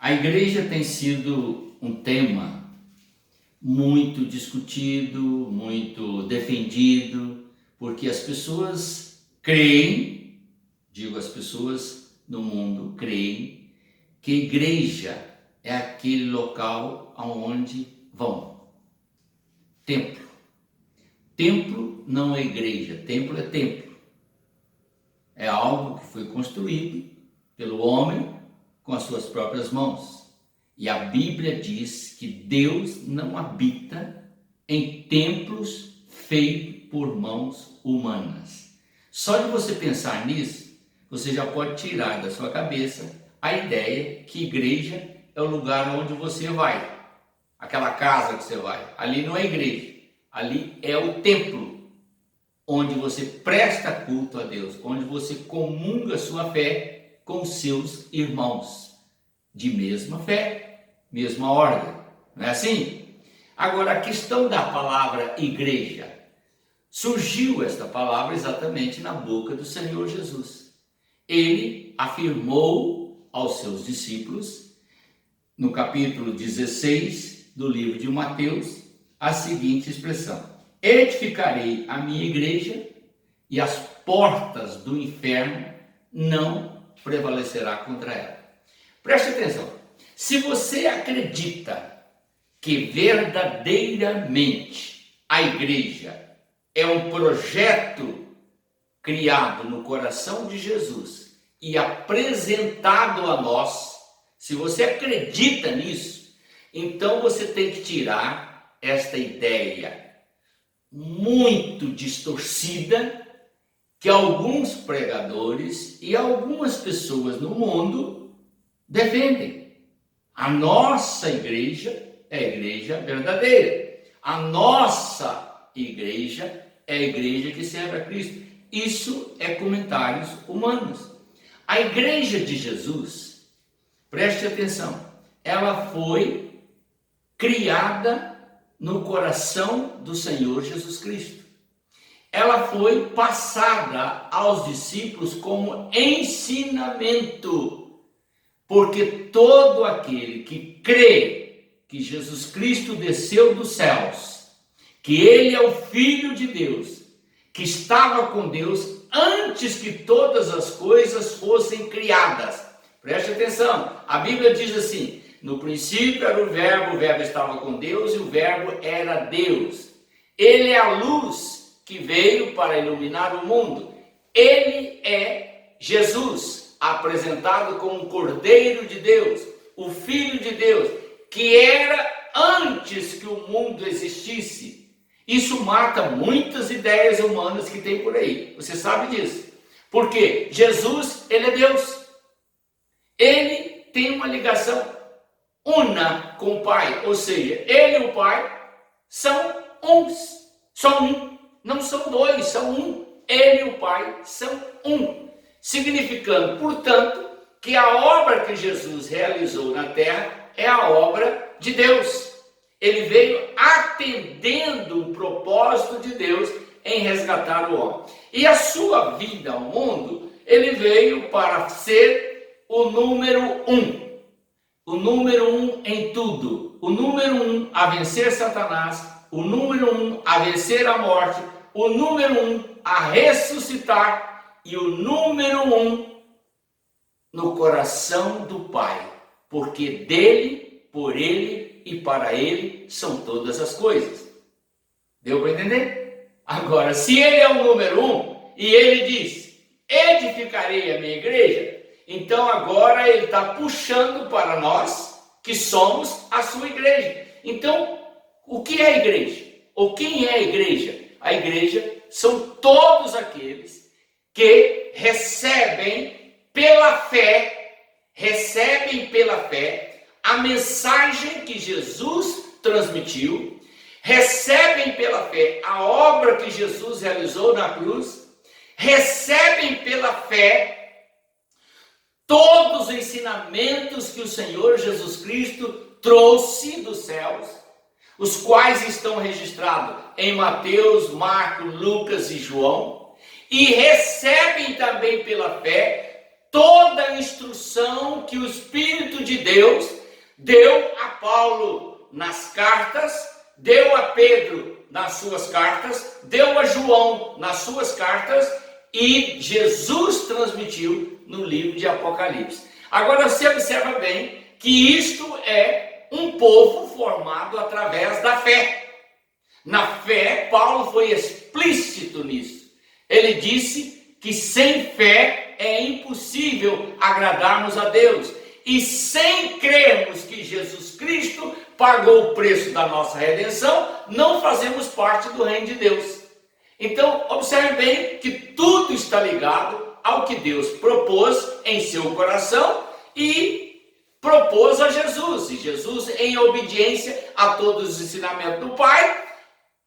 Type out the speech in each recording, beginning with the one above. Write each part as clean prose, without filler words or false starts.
A igreja tem sido um tema muito discutido, muito defendido, porque as pessoas creem, as pessoas no mundo creem, que igreja é aquele local aonde vão. Templo. Templo não é igreja, templo é templo. É algo que foi construído pelo homem com as suas próprias mãos. E a Bíblia diz que Deus não habita em templos feitos por mãos humanas. Só de você pensar nisso, você já pode tirar da sua cabeça a ideia que igreja é o lugar onde você vai. Aquela casa que você vai, ali não é igreja, ali é o templo, onde você presta culto a Deus, onde você comunga sua fé com seus irmãos de mesma fé, mesma ordem, não é assim? Agora, a questão da palavra igreja, surgiu esta palavra exatamente na boca do Senhor Jesus. Ele afirmou aos seus discípulos, no capítulo 16 do livro de Mateus, a seguinte expressão: edificarei a minha igreja e as portas do inferno não prevalecerá contra ela. Preste atenção, se você acredita que verdadeiramente a igreja é um projeto criado no coração de Jesus e apresentado a nós, se você acredita nisso, então você tem que tirar esta ideia muito distorcida que alguns pregadores e algumas pessoas no mundo defendem. A nossa igreja é a igreja verdadeira. A nossa igreja é a igreja que serve a Cristo. Isso é comentários humanos. A igreja de Jesus, preste atenção, ela foi criada no coração do Senhor Jesus Cristo. Ela foi passada aos discípulos como ensinamento, porque todo aquele que crê que Jesus Cristo desceu dos céus, que Ele é o Filho de Deus, que estava com Deus antes que todas as coisas fossem criadas. Preste atenção, a Bíblia diz assim: no princípio era o verbo estava com Deus e o verbo era Deus. Ele é a luz que veio para iluminar o mundo. Ele é Jesus, apresentado como o Cordeiro de Deus, o Filho de Deus, que era antes que o mundo existisse. Isso mata muitas ideias humanas que tem por aí. Você sabe disso. Porque Jesus, ele é Deus. Ele tem uma ligação una com o Pai. Ou seja, ele e o Pai são uns. São um. Não são dois, são um. Ele e o Pai são um. Significando, portanto, que a obra que Jesus realizou na terra é a obra de Deus. Ele veio atendendo o propósito de Deus em resgatar o homem. E a sua vida ao mundo, ele veio para ser o número um. O número um em tudo. O número um a vencer Satanás. O número um a vencer a morte. O número um a ressuscitar. E o número um no coração do Pai. Porque dele, por ele e para ele são todas as coisas. Deu para entender? Agora, se ele é o número um e ele diz: edificarei a minha igreja, então agora ele está puxando para nós que somos a sua igreja. Então, o que é a igreja? Ou quem é a igreja? A igreja são todos aqueles que recebem pela fé a mensagem que Jesus transmitiu, recebem pela fé a obra que Jesus realizou na cruz, recebem pela fé todos os ensinamentos que o Senhor Jesus Cristo trouxe dos céus, os quais estão registrados em Mateus, Marcos, Lucas e João, e recebem também pela fé toda a instrução que o Espírito de Deus deu a Paulo nas cartas, deu a Pedro nas suas cartas, deu a João nas suas cartas e Jesus transmitiu no livro de Apocalipse. Agora você observa bem que isto é um povo formado através da fé. Na fé, Paulo foi explícito nisso. Ele disse que sem fé é impossível agradarmos a Deus. E sem crermos que Jesus Cristo pagou o preço da nossa redenção, não fazemos parte do reino de Deus. Então, observe bem que tudo está ligado ao que Deus propôs em seu coração e propôs a Jesus. E Jesus, em obediência a todos os ensinamentos do Pai,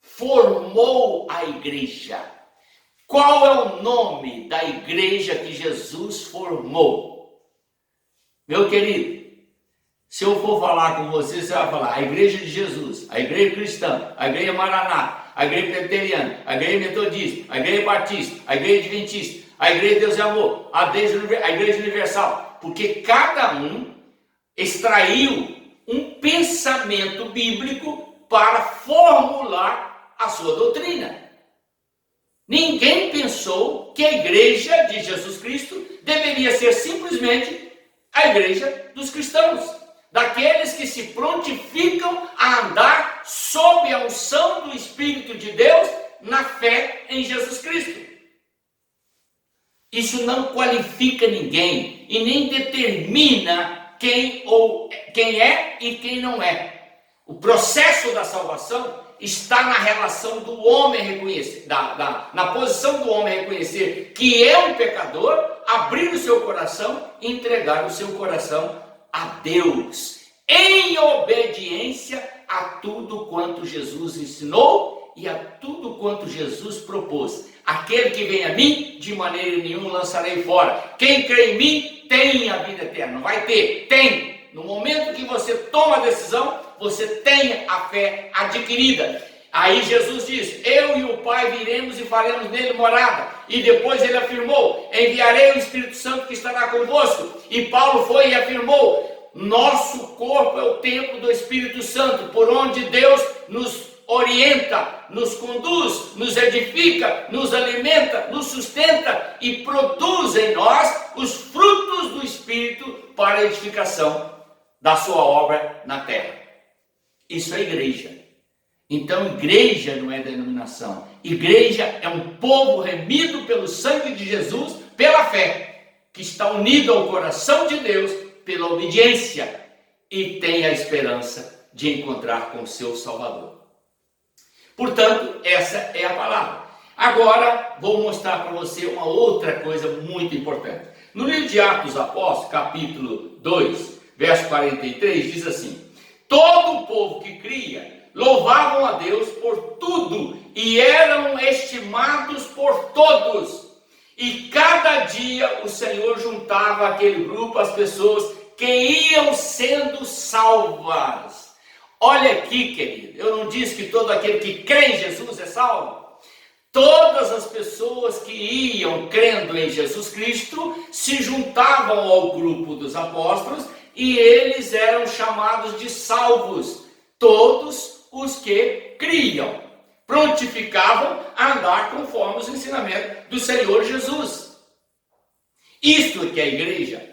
formou a igreja. Qual é o nome da igreja que Jesus formou? Meu querido, se eu for falar com você, você vai falar a igreja de Jesus, a igreja cristã, a igreja Maranata, a igreja presbiteriana, a igreja metodista, a igreja batista, a igreja adventista, a igreja Deus é amor, a igreja universal, porque cada um extraiu um pensamento bíblico para formular a sua doutrina. Ninguém pensou que a igreja de Jesus Cristo deveria ser simplesmente a igreja dos cristãos, daqueles que se prontificam a andar sob a unção do Espírito de Deus na fé em Jesus Cristo. Isso não qualifica ninguém e nem determina quem é e quem não é. O processo da salvação está na relação do homem reconhecer, na posição do homem reconhecer que é um pecador, abrir o seu coração e entregar o seu coração a Deus, em obediência a tudo quanto Jesus ensinou e a tudo quanto Jesus propôs. Aquele que vem a mim, de maneira nenhuma lançarei fora. Quem crê em mim, tem a vida eterna. Não vai ter, tem. No momento que você toma a decisão, você tem a fé adquirida. Aí Jesus diz, eu e o Pai viremos e faremos nele morada. E depois ele afirmou, enviarei o Espírito Santo que estará convosco. E Paulo foi e afirmou, nosso corpo é o templo do Espírito Santo, por onde Deus nos orienta, nos conduz, nos edifica, nos alimenta, nos sustenta e produz em nós os frutos do Espírito para a edificação da sua obra na terra. Isso é igreja. Então, igreja não é denominação. Igreja é um povo remido pelo sangue de Jesus, pela fé, que está unido ao coração de Deus pela obediência e tem a esperança de encontrar com o seu Salvador. Portanto, essa é a palavra. Agora, vou mostrar para você uma outra coisa muito importante. No livro de Atos dos Apóstolos, capítulo 2, verso 43, diz assim, todo o povo que cria louvavam a Deus por tudo e eram estimados por todos. E cada dia o Senhor juntava aquele grupo, as pessoas que iam sendo salvas. Olha aqui, querido, eu não disse que todo aquele que crê em Jesus é salvo? Todas as pessoas que iam crendo em Jesus Cristo se juntavam ao grupo dos apóstolos e eles eram chamados de salvos. Todos os que criam, prontificavam a andar conforme os ensinamentos do Senhor Jesus. Isto é que é a igreja.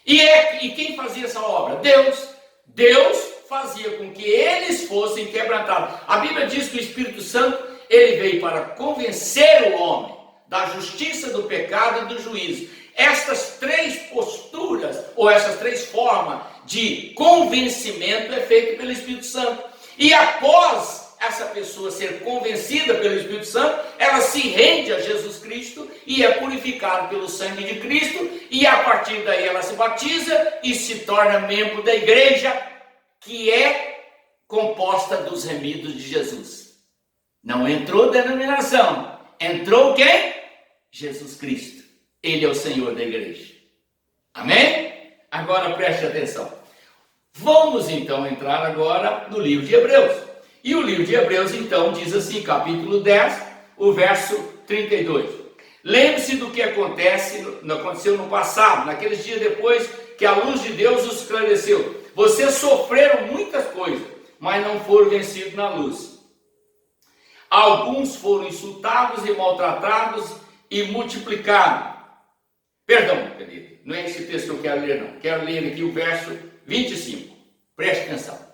E quem fazia essa obra? Deus. Deus fazia com que eles fossem quebrantados. A Bíblia diz que o Espírito Santo, ele veio para convencer o homem da justiça, do pecado e do juízo. Estas três posturas, ou essas três formas de convencimento é feito pelo Espírito Santo. E após essa pessoa ser convencida pelo Espírito Santo, ela se rende a Jesus Cristo e é purificada pelo sangue de Cristo, e a partir daí ela se batiza e se torna membro da igreja, que é composta dos remidos de Jesus. Não entrou denominação, entrou quem? Jesus Cristo. Ele é o Senhor da igreja. Amém? Agora preste atenção. Vamos então entrar agora no livro de Hebreus. E o livro de Hebreus então diz assim, capítulo 10, o verso 32. Lembre-se do que aconteceu no passado, naqueles dias depois que a luz de Deus os esclareceu. Vocês sofreram muitas coisas, mas não foram vencidos na luz. Alguns foram insultados e maltratados e multiplicados. Perdão, querido, não é esse texto que eu quero ler, não. Quero ler aqui o verso 25. Preste atenção.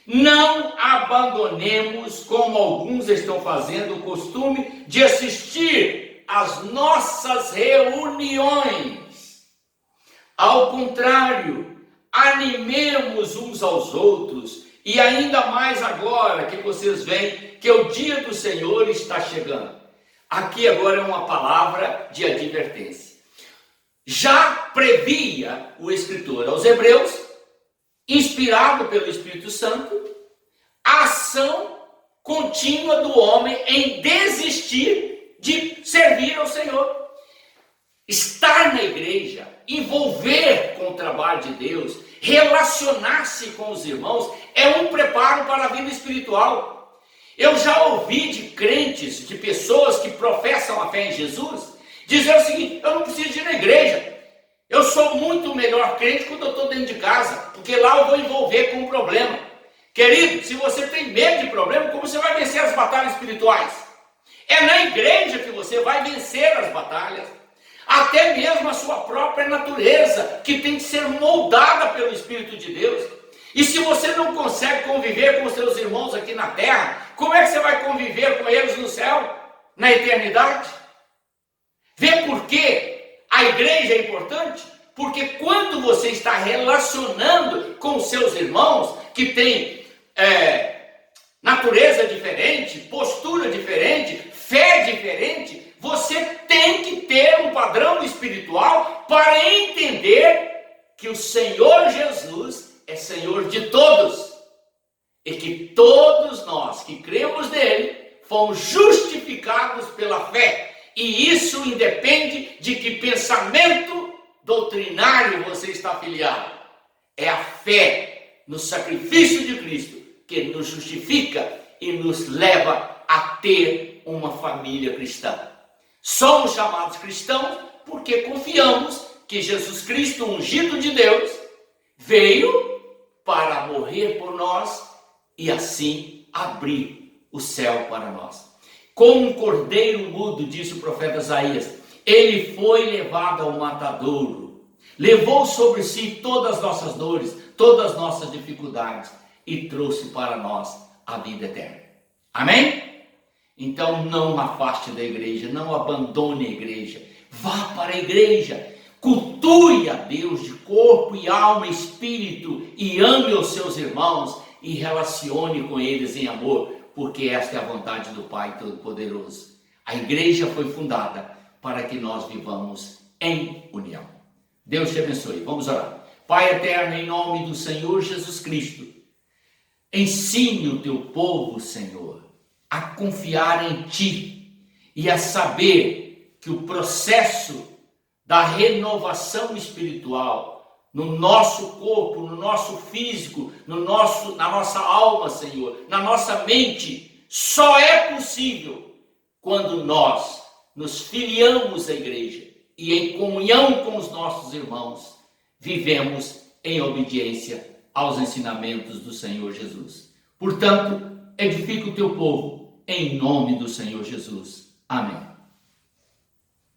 Não abandonemos, como alguns estão fazendo, o costume de assistir às nossas reuniões. Ao contrário, animemos uns aos outros, e ainda mais agora que vocês veem que o dia do Senhor está chegando. Aqui agora é uma palavra de advertência. Já previa o escritor aos Hebreus, inspirado pelo Espírito Santo, a ação contínua do homem em desistir de servir ao Senhor. Estar na igreja, envolver com o trabalho de Deus, relacionar-se com os irmãos, é um preparo para a vida espiritual. Eu já ouvi de crentes, de pessoas que professam a fé em Jesus, dizer o seguinte: eu não preciso ir na igreja, eu sou muito melhor crente quando eu estou dentro de casa, porque lá eu vou envolver com um problema. Querido, se você tem medo de problema, como você vai vencer as batalhas espirituais? É na igreja que você vai vencer as batalhas. Até mesmo a sua própria natureza, que tem que ser moldada pelo Espírito de Deus. E se você não consegue conviver com os seus irmãos aqui na terra, como é que você vai conviver com eles no céu, na eternidade? Vê por que a igreja é importante? Porque quando você está relacionando com os seus irmãos, que têm natureza diferente, postura diferente, fé diferente, você tem que ter um padrão espiritual para entender que o Senhor Jesus é Senhor de todos. E que todos nós que cremos nele fomos justificados pela fé. E isso independe de que pensamento doutrinário você está afiliado. É a fé no sacrifício de Cristo que nos justifica e nos leva a ter uma família cristã. Somos chamados cristãos porque confiamos que Jesus Cristo, ungido de Deus, veio para morrer por nós e assim abrir o céu para nós. Como um cordeiro mudo, disse o profeta Isaías, ele foi levado ao matadouro, levou sobre si todas as nossas dores, todas as nossas dificuldades e trouxe para nós a vida eterna. Amém? Então não afaste da igreja, não abandone a igreja, vá para a igreja, cultue a Deus de corpo e alma e espírito e ame os seus irmãos e relacione com eles em amor, porque esta é a vontade do Pai Todo-Poderoso. A igreja foi fundada para que nós vivamos em união. Deus te abençoe. Vamos orar. Pai eterno, em nome do Senhor Jesus Cristo, ensine o teu povo, Senhor, a confiar em Ti e a saber que o processo da renovação espiritual no nosso corpo, no nosso físico, na nossa alma, Senhor, na nossa mente, só é possível quando nós nos filiamos à igreja e em comunhão com os nossos irmãos, vivemos em obediência aos ensinamentos do Senhor Jesus. Portanto, edifica o teu povo, em nome do Senhor Jesus. Amém.